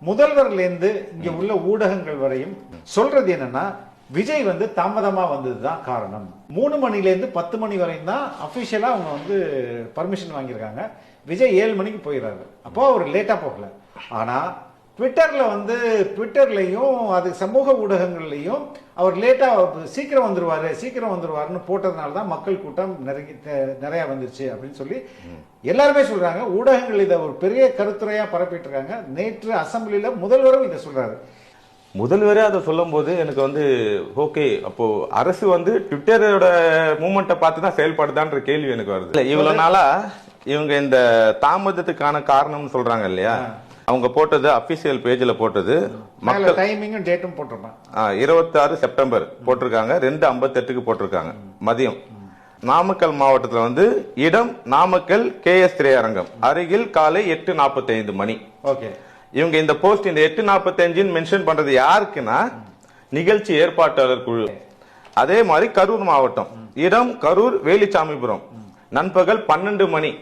முதல்வர்லேருந்து இங்க உள்ள ஊடகங்கள் வரையும் சொல்றது என்னன்னா, விஜய் வந்து தாமதமா வந்ததுதான் காரணம். 3 மணிலேருந்து 10 மணி வரையும் தான் அபிஷியலா அவங்க வந்து பர்மிஷன் வாங்கியிருக்காங்க. விஜய் 7 மணிக்கு போயிடுறாரு. அப்போ அவர் லேட்டா போகல. ஆனா ட்விட்டர்லையும் அது சமூக ஊடகங்கள்லையும் அவர் லேட்டா சீக்கிரம் வந்துருவாருன்னு போட்டதுனால தான் மக்கள் கூட்டம் நிறைய வந்துருச்சு அப்படின்னு சொல்லி எல்லாருமே சொல்றாங்க. ஊடகங்கள் இதை ஒரு பெரிய கருத்துரையா பரப்பிட்டு இருக்காங்க. நேற்று அசம்பிளில முதல்வரும் இதை சொல்றாரு. முதல்வரே அதை சொல்லும் போது எனக்கு வந்து ஓகே, அப்போ அரசு வந்து ட்விட்டரோட மூமெண்ட்டை பார்த்து தான் செயல்படுதான்ற கேள்வி எனக்கு வருது. இல்ல இவ்வளவு நாளா இவங்க இந்த தாமதத்துக்கான காரணம்னு சொல்றாங்க இல்லையா, அவங்க போட்டது அபிஷியல் பேஜ்ல போட்டது மக்கள் டைமிங்கும் டேட்டும் போட்டிருப்பாங்க. 26 செப்டம்பர் போட்டிருக்காங்க, 2:58க்கு போட்டிருக்காங்க மதியம். நாமக்கல் மாவட்டத்தில் வந்து இடம் நாமக்கல் KS திரையரங்கம் அருகில் காலை 8:45 மணி. ஓகே, இவங்க இந்த போஸ்ட் இந்த 8:45 மென்ஷன் பண்றது யாருக்குன்னா நிகழ்ச்சி ஏற்பாட்டாளர் குழு. அதே மாதிரி கரூர் மாவட்டம், இடம் கரூர் வேலிச்சாமிபுரம், நண்பகல் 12 மணி.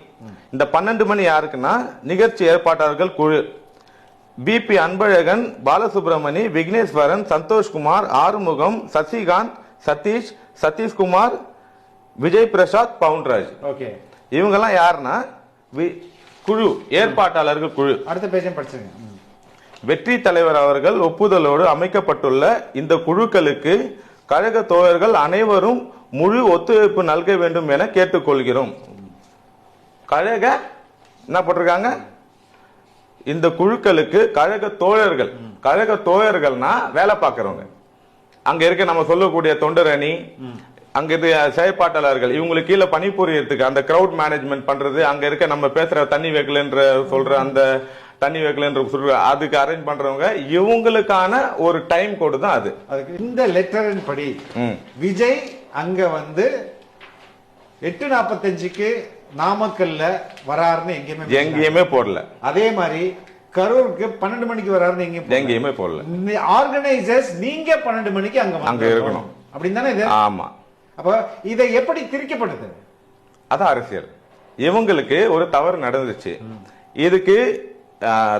இந்த 12 மணி யாருக்குன்னா நிகழ்ச்சி ஏற்பாட்டாளர்கள் குழு. BP அன்பழகன், பாலசுப்ரமணி, விக்னேஸ்வரன், சந்தோஷ்குமார், ஆறுமுகம், சசிகாந்த், சதீஷ், சதீஷ்குமார், விஜய் பிரசாத், பவுன்ராஜ். ஓகே, இவங்கெல்லாம் யாருன்னா குழு, ஏற்பாட்டாளர்கள் குழு. அடுத்த பேஜையும் படிச்சுங்க. வெற்றி தலைவர் அவர்கள் ஒப்புதலோடு அமைக்கப்பட்டுள்ள இந்த குழுக்களுக்கு கழக தோழர்கள் அனைவரும் முழு ஒத்துழைப்பு நல்க வேண்டும் என கேட்டுக்கொள்கிறோம். கழக என்ன போட்டிருக்காங்க, இந்த குழுக்களுக்கு கழக தோழர்கள்னா வேலை பார்க்கிறவங்க, அங்க இருக்க நம்ம சொல்லக்கூடிய தொண்டர் அணி, அங்க இது செயற்பாட்டாளர்கள், இவங்களுக்கு கீழே பணிபுரியறதுக்கு அந்த கிரௌட் மேனேஜ்மெண்ட் பண்றது, அங்க இருக்க நம்ம பேசுற தண்ணி வைக்கலன்ற சொல்ற அந்த தண்ணி வைக்கலன்ற சொல்ற அதுக்கு அரேஞ்ச் பண்றவங்க, இவங்களுக்கான ஒரு டைம் கோடு தான் அது. அதுக்கு இந்த லெட்டரின் படி விஜய் அங்க வந்து 8:45க்கு நாமக்கல்ல வராருன்னு எங்கேயுமே போடல. அதே மாதிரி கரூருக்கு 12 மணிக்கு வராருன்னு எங்கேயுமே போடல. ஆர்கனைசர்ஸ் நீங்க 12 மணிக்கு அங்க இருக்கணும் அப்படின்னு தானே இது. ஆமா, அப்ப இதை எப்படி திரிக்கப்படுது? அதான் அரசியல். இவங்களுக்கு ஒரு தவறு நடந்துச்சு. இதுக்கு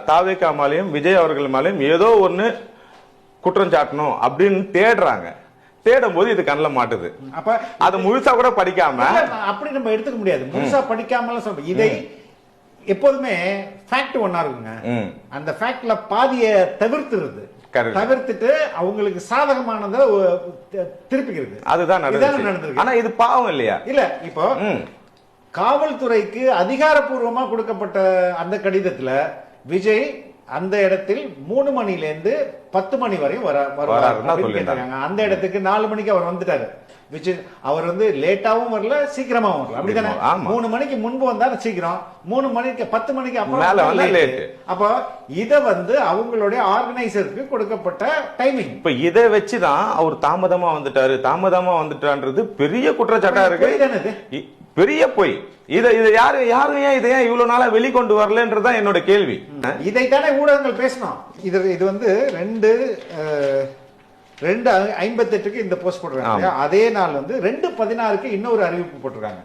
தாவேகா மேலையும் விஜய் அவர்கள் மேலையும் ஏதோ ஒண்ணு குற்றம் சாட்டணும் அப்படின்னு தேடுறாங்க. தேடும் போது இது கண்ணில் மாட்டுது. அப்ப அது முழுசா கூட படிக்காம அப்படி நம்ம எடுத்துக்க முடியாது. முழுசா படிக்காம சொல்றோம். இதை எப்போதுமே ஃபேக்ட் ஒன்னா இருக்குங்க. அந்த ஃபேக்ட்ல பாதியை தவிர்த்துட்டு அவங்களுக்கு சாதகமானதை திருப்பிக்கிறது. அதுதான் நடந்திருக்கு. ஆனா இது பாவம் இல்லையா? இல்ல, இப்போ காவல்துறைக்கு அதிகாரப்பூர்வமா கொடுக்கப்பட்ட அந்த கடிதத்துல விஜய் அந்த இடத்தில் 3 மணிலேருந்து 10 மணி வரையும் வருவாங்க. அந்த இடத்துக்கு 4 மணிக்கு அவர் வந்துட்டாரு. அவர் வந்து லேட்டாவும் வரல, சீக்கிரமாவும் வரல. அப்படித்தானே? 3 மணிக்கு முன்பு வந்தா சீக்கிரம், 3 மணிக்கு 10 மணிக்கு அப்புறம். அப்ப இத வந்து அவங்களுடைய ஆர்கனைசருக்கு கொடுக்கப்பட்ட டைமிங். இப்ப இதை வச்சுதான் அவர் தாமதமா வந்துட்டான்றது பெரிய குற்றச்சாட்டா இருக்கு. பெரிய பொய். இதை யாரும் ஏன் இவ்வளவு நாளா வெளிக்கொண்டு வரலன்றதான் என்னோட கேள்வி. இதைத்தானே ஊடகங்கள் பேசணும். இது வந்து 2:58க்கு இந்த போஸ்ட் போட்டிருக்காங்க. அதே நாள் வந்து 2:16க்கு இன்னொரு அறிவிப்பு போட்டிருக்காங்க.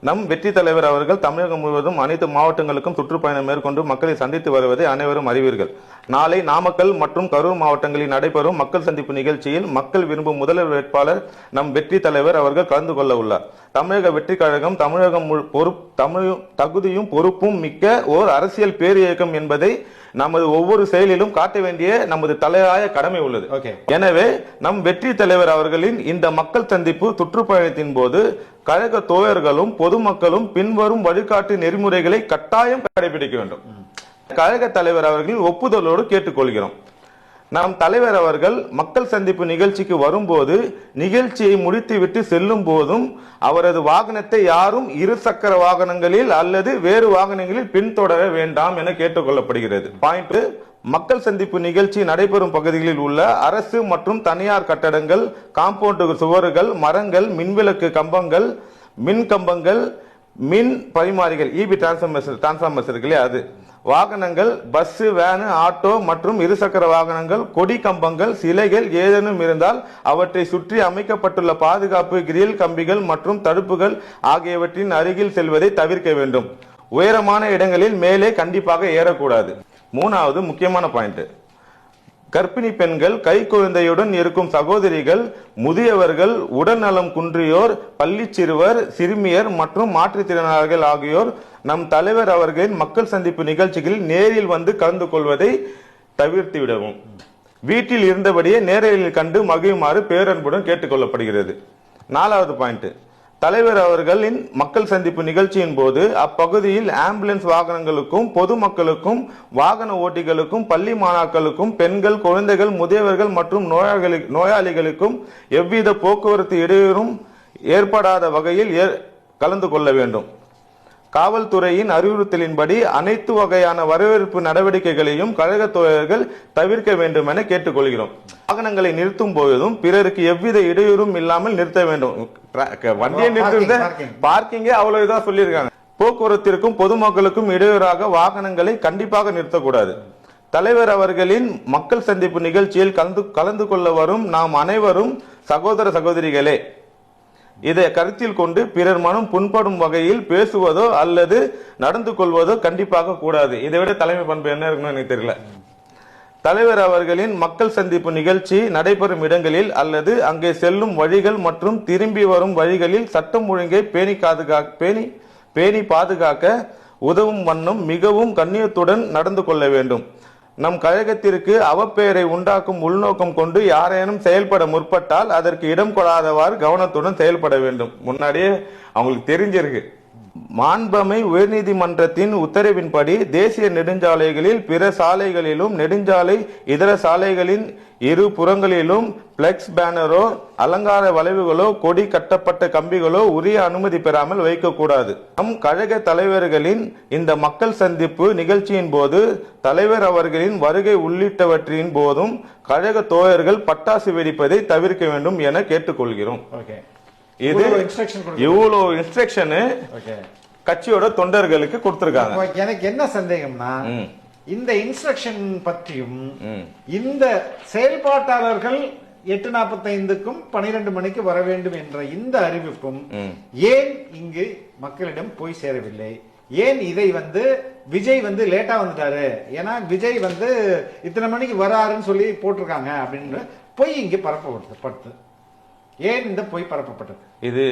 நம் வெற்றி தலைவர் அவர்கள் தமிழகம் முழுவதும் அனைத்து மாவட்டங்களுக்கும் சுற்றுப்பயணம் மேற்கொண்டு மக்களை சந்தித்து வருவதை அனைவரும் அறிவீர்கள். நாளை நாமக்கல் மற்றும் கரூர் மாவட்டங்களில் நடைபெறும் மக்கள் சந்திப்பு நிகழ்ச்சியில் மக்கள் விரும்பும் முதல்வர் வேட்பாளர் நம் வெற்றி தலைவர் அவர்கள் கலந்து கொள்ள உள்ளார். தமிழக வெற்றி கழகம் தமிழகம் தகுதியும் பொறுப்பும் மிக்க ஓர் அரசியல் பேரியக்கம் என்பதை நமது ஒவ்வொரு செயலிலும் காட்ட வேண்டிய நமது தலையாய கடமை உள்ளது. எனவே நம் வெற்றி தலைவர் அவர்களின் இந்த மக்கள் சந்திப்பு சுற்றுப்பயணத்தின் போது கழக தோழர்களும் பொதுமக்களும் பின்வரும் வழிகாட்டு நெறிமுறைகளை கட்டாயம் கடைபிடிக்க வேண்டும். கழக தலைவர் அவர்களின் ஒப்புதலோடு கேட்டுக்கொள்கிறோம். நம் தலைவர் அவர்கள் மக்கள் சந்திப்பு நிகழ்ச்சிக்கு வரும்போது நிகழ்ச்சியை முடித்துவிட்டு செல்லும் போதும் அவரது வாகனத்தை யாரும் 2 சக்கர வாகனங்களில் அல்லது வேறு வாகனங்களில் பின்தொடர வேண்டாம் என கேட்டுக்கொள்ளப்படுகிறது. பாயிண்ட்: மக்கள் சந்திப்பு நிகழ்ச்சி நடைபெறும் பகுதிகளில் உள்ள அரசு மற்றும் தனியார் கட்டடங்கள், காம்பவுண்ட் சுவர்கள், மரங்கள், மின்விளக்கு கம்பங்கள், மின் கம்பங்கள், மின் பரிமாறிகள், EB டிரான்ஸ்பார்மர்ஸ் இருக்கு இல்லையா, அது வாகனங்கள், பஸ், வேன், ஆட்டோ மற்றும் 2 சக்கர வாகனங்கள், கொடி கம்பங்கள், சிலைகள் ஏதேனும் இருந்தால் அவற்றை சுற்றி அமைக்கப்பட்டுள்ள பாதுகாப்பு கிரில் கம்பிகள் மற்றும் தடுப்புகள் ஆகியவற்றின் அருகில் செல்வதை தவிர்க்க வேண்டும். உயரமான இடங்களில் மேலே கண்டிப்பாக ஏறக்கூடாது. மூணாவது முக்கியமான பாயிண்ட், கர்ப்பிணி பெண்கள், கை குழந்தையுடன் இருக்கும் சகோதரிகள், முதியவர்கள், உடல்நலம் குன்றியோர், பள்ளி சிறுவர், சிறுமியர் மற்றும் மாற்றுத்திறனாளிகள் ஆகியோர் நம் தலைவர் அவர்களின் மக்கள் சந்திப்பு நிகழ்ச்சிகளில் நேரில் வந்து கலந்து கொள்வதை தவிர்த்து விடவும். வீட்டில் இருந்தபடியே நேரில் கண்டு மகிழுமாறு பேரன்புடன் கேட்டுக்கொள்ளப்படுகிறது. நாலாவது பாயிண்ட், தலைவர் அவர்களின் மக்கள் சந்திப்பு நிகழ்ச்சியின் போது அப்பகுதியில் ஆம்புலன்ஸ் வாகனங்களுக்கும் பொதுமக்களுக்கும் வாகன ஓட்டிகளுக்கும் பள்ளி மாணாக்களுக்கும் பெண்கள், குழந்தைகள், முதியவர்கள் மற்றும் நோயாளிகளுக்கும் எவ்வித போக்குவரத்து இடையூறும் ஏற்படாத வகையில் கலந்து கொள்ள வேண்டும். காவல்துறையின் அறிவுறுத்தலின்படி அனைத்து வகையான வரவேற்பு நடவடிக்கைகளையும் கழக தோழர்கள் தவிர்க்க வேண்டும் என கேட்டுக்கொள்கிறோம். வாகனங்களை நிறுத்தும் போதும் பிறருக்கு எவ்வித இடையூறும் இல்லாமல் நிறுத்த வேண்டும். வண்டியை நிறுத்துறத பார்க்கிங்கே அவ்வளவு இதான் சொல்லியிருக்காங்க. போக்குவரத்திற்கும் பொதுமக்களுக்கும் இடையூறாக வாகனங்களை கண்டிப்பாக நிறுத்தக்கூடாது. தலைவர் அவர்களின் மக்கள் சந்திப்பு நிகழ்ச்சியில் கலந்து கொள்ள வரும் நாம் அனைவரும் சகோதர சகோதரிகளே. இதை கருத்தில் கொண்டு பிறர் மனம் புண்படும் வகையில் பேசுவதோ அல்லது நடந்து கொள்வதோ கண்டிப்பாக கூடாது. இதை விட தலைமை பண்பு என்ன இருக்குன்னு எனக்கு தெரியல. தலைவர் அவர்களின் மக்கள் சந்திப்பு நிகழ்ச்சி நடைபெறும் இடங்களில் அல்லது அங்கே செல்லும் வழிகள் மற்றும் திரும்பி வரும் வழிகளில் சட்டம் ஒழுங்கை பேணி பாதுகாக்க உதவும் வண்ணம் மிகவும் கண்ணியத்துடன் நடந்து கொள்ள வேண்டும். நம் கழகத்திற்கு அவப்பெயரை உண்டாக்கும் உள்நோக்கம் கொண்டு யாரேனும் செயல்பட முற்பட்டால் அதற்கு இடம் கொடாதவாறு கவனத்துடன் செயல்பட வேண்டும். முன்னாடியே அவங்களுக்கு தெரிஞ்சிருக்கு. மாண்பமை உயர்நீதிமன்றத்தின் உத்தரவின்படி தேசிய நெடுஞ்சாலைகளில் பிற சாலைகளிலும் நெடுஞ்சாலை இதர சாலைகளின் இரு புறங்களிலும் பிளெக்ஸ் பேனரோ அலங்கார வளைவுகளோ கொடி கட்டப்பட்ட கம்பிகளோ உரிய அனுமதி பெறாமல் வைக்கக்கூடாது. நம் கழக தலைவர்களின் இந்த மக்கள் சந்திப்பு நிகழ்ச்சியின் போது தலைவர் அவர்களின் வருகை உள்ளிட்டவற்றின் போதும் கழக தோழர்கள் பட்டாசு வெடிப்பதை தவிர்க்க வேண்டும் என கேட்டுக்கொள்கிறோம். இது இவ்வளவு இன்ஸ்ட்ரக்ஷன் கட்சியோட தொண்டர்களுக்கு கொடுத்திருக்காங்க. எனக்கு என்ன சந்தேகம்னா, இந்த இன்ஸ்ட்ரக்ஷன் பற்றியும் இந்த செயல்பாட்டாளர்கள் 8:45க்கும் 12 மணிக்கு வர வேண்டும் என்ற இந்த அறிவிப்பும் ஏன் இங்கு மக்களிடம் போய் சேரவில்லை? ஏன் இதை விஜய் லேட்டா வந்துட்டாரு, ஏன்னா விஜய் இத்தனை மணிக்கு வராருன்னு சொல்லி போட்டிருக்காங்க அப்படின்னு போய் இங்க பரப்பப்படுது. ஏன் இந்த பொய் பரப்பப்பட்டது? இது